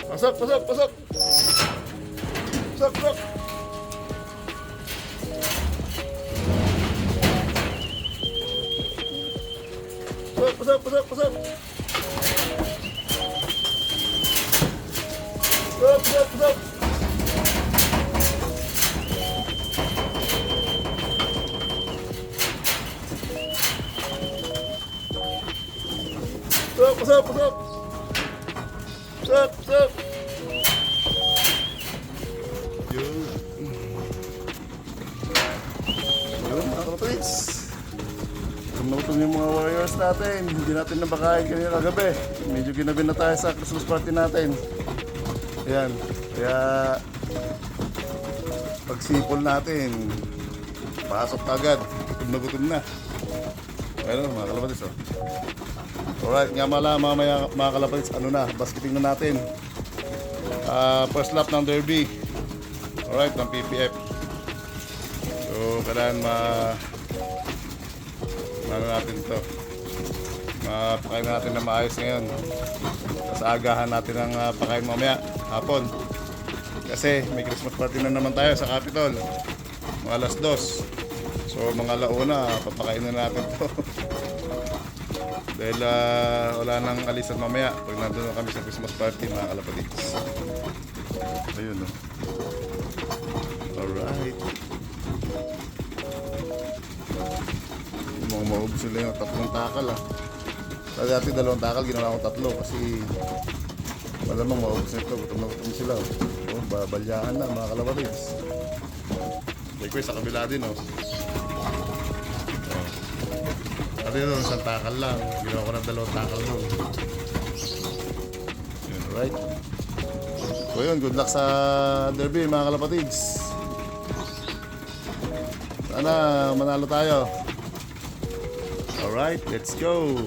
Pasok, pasok, pasok. Pasok, pasok. Pasok, pasok, pasok, pasok. Pasok, pasok, pasok. Pasok, pasok, pasok. Pasok, pasok. Yun. Yun, mga kapatid. Tumutong yung mga warriors natin. Hindi natin nabakain kanina kagabi. Medyo ginabi na tayo sa Christmas party natin. Ayan. Kaya pagsipol natin, pasok agad. Gutom na gutom na. Ayun mga kalapatids. Alright, nga mala mga kalapatids, ano na, basketing na natin. First lap ng derby. Alright, ng PPF. So, kailangan ano natin to, mapakain natin na maayos ngayon. Tapos agahan natin ang pakain mamaya, hapon. Kasi may Christmas party na naman tayo sa Capitol. Mga alas 2. So mga alauna, papakain na natin to. Dahil wala nang alisan mamaya pag nandun na kami sa Christmas party mga kalapatids. Ayun o. Alright. Mga maubos sila yung 3 takal Dati 2 takal, ginawa ko 3 kasi malamang maubos nito. Gutom na gutom sila. Babalyahan na mga kalapatids. Likewise sa kabila din Ano yun, 1 takal lang. Ginawa ko ng 2 takal nun. Yun, alright. So yun, good luck sa derby mga kalapatids. Sana manalo tayo. Alright, let's go.